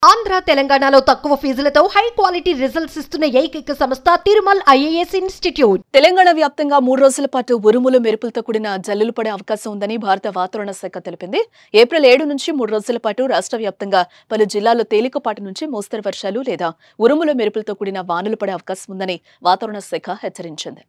ఆంధ్ర తెలంగాణలో తక్కువ ఫీజులతో high quality results ఇస్తున్న ఏకైక సంస్థ తిరుమల్ ఐఏఎస్ ఇన్స్టిట్యూట్. తెలంగాణ వ్యాప్తంగా 3 రోజుల పాటు ఉరుములు మెరుపులతో కూడిన జల్లులు పడే అవకాశం ఉందని భారత వాతావరణ శాఖ తెలిపింది. ఏప్రిల్ 7 నుంచి 3 రోజుల పాటు రాష్ట్ర వ్యాప్తంగా పలు జిల్లాల్లో తేలికపాటి నుంచి మోస్తరు వర్షాలు లేదా ఉరుములు మెరుపులతో కూడిన వానలు పడే అవకాశం ఉందని వాతావరణ శాఖ హెచ్చరించింది.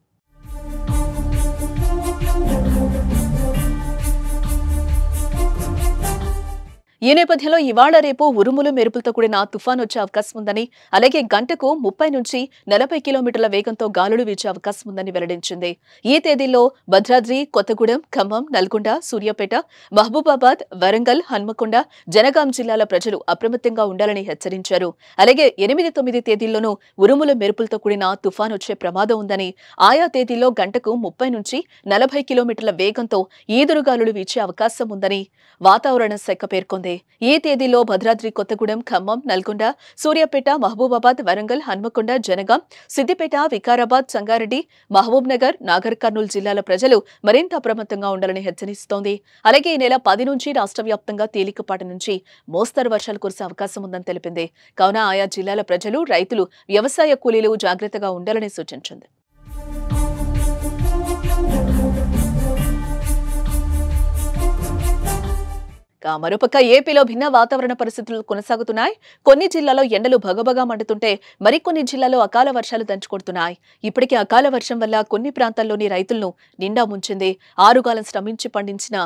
ఈ నేపథ్యంలో ఇవాళ రేపు ఉరుములు మెరుపులతో కూడిన తుఫాను వచ్చే అవకాశం ఉందని, అలాగే గంటకు 30 నుంచి 40 కిలోమీటర్ల వేగంతో గాలులు వీచే అవకాశం ఉందని వెల్లడించింది. ఈ తేదీల్లో భద్రాద్రి, కొత్తగూడెం, ఖమ్మం, నల్గొండ, సూర్యాపేట, మహబూబాబాద్, వరంగల్, హన్మకొండ, జనగాం జిల్లాల ప్రజలు అప్రమత్తంగా ఉండాలని హెచ్చరించారు. అలాగే 8, 9 తేదీల్లోనూ ఉరుములు మెరుపులతో కూడిన తుఫాను వచ్చే ప్రమాదం ఉందని, ఆయా తేదీల్లో గంటకు 30 నుంచి 40 కిలోమీటర్ల వేగంతో ఈదురుగాలులు వీచే అవకాశం ఉందని వాతావరణ శాఖ పేర్కొంది. ఈ తేదీలో భద్రాద్రి, కొత్తగూడెం, ఖమ్మం, నల్గొండ, సూర్యాపేట, మహబూబాబాద్, వరంగల్, హన్మకొండ, జనగాం, సిద్దిపేట, వికారాబాద్, సంగారెడ్డి, మహబూబ్ నగర్, నాగర్ కర్నూలు జిల్లాల ప్రజలు మరింత అప్రమత్తంగా ఉండాలని హెచ్చరిస్తోంది. అలాగే ఈ నెల 10 నుంచి రాష్ట్ర వ్యాప్తంగా తేలికపాటి నుంచి మోస్తరు వర్షాలు కురిసే అవకాశం ఉందని తెలిపింది. కావున ఆయా జిల్లాల ప్రజలు, రైతులు, వ్యవసాయ కూలీలు జాగ్రత్తగా ఉండాలని సూచించింది. మరోపక్క ఏపీలో భిన్న వాతావరణ పరిస్థితులు కొనసాగుతున్నాయి. కొన్ని జిల్లాలో ఎండలు భగభగా మండుతుంటే మరికొన్ని జిల్లాలో అకాల వర్షాలు దంచుకొడుతున్నాయి. ఇప్పటికే అకాల వర్షం వల్ల కొన్ని ప్రాంతాల్లోని రైతులను నిండా ముంచింది. ఆరుగాలం శ్రమించి పండించిన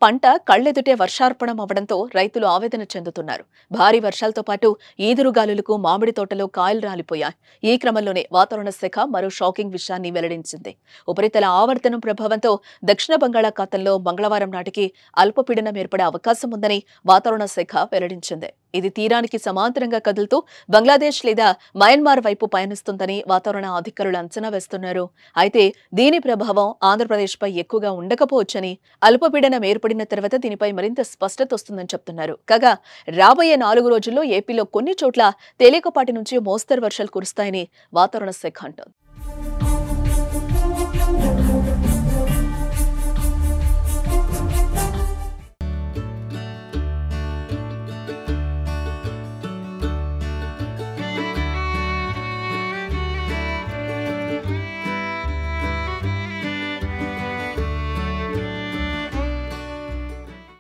పంట కళ్లెదుటే వర్షార్పణం అవడంతో రైతులు ఆవేదన చెందుతున్నారు. భారీ వర్షాలతో పాటు ఈదురుగాలులకు మామిడి తోటలో కాయలు రాలిపోయాయి. ఈ క్రమంలోనే వాతావరణ శాఖ మరో షాకింగ్ విషయాన్ని వెల్లడించింది. ఉపరితల ఆవర్తనం ప్రభావంతో దక్షిణ బంగాళాఖాతంలో మంగళవారం నాటికి అల్పపీడనం ఏర్పడే అవకాశం ఉందని వాతావరణ శాఖ వెల్లడించింది. ఇది తీరానికి సమాంతరంగా కదులుతూ బంగ్లాదేశ్ లేదా మయన్మార్ వైపు పయనిస్తుందని వాతావరణ అధికారులు అంచనా వేస్తున్నారు. అయితే దీని ప్రభావం ఆంధ్రప్రదేశ్పై ఎక్కువగా ఉండకపోవచ్చని, అల్పపీడనం ఏర్పడిన తర్వాత దీనిపై మరింత స్పష్టత వస్తుందని చెప్తున్నారు. కాగా రాబోయే 4 రోజుల్లో ఏపీలో కొన్ని చోట్ల తేలికపాటి నుంచి మోస్తరు వర్షాలు కురుస్తాయని వాతావరణ శాఖ అంటోంది.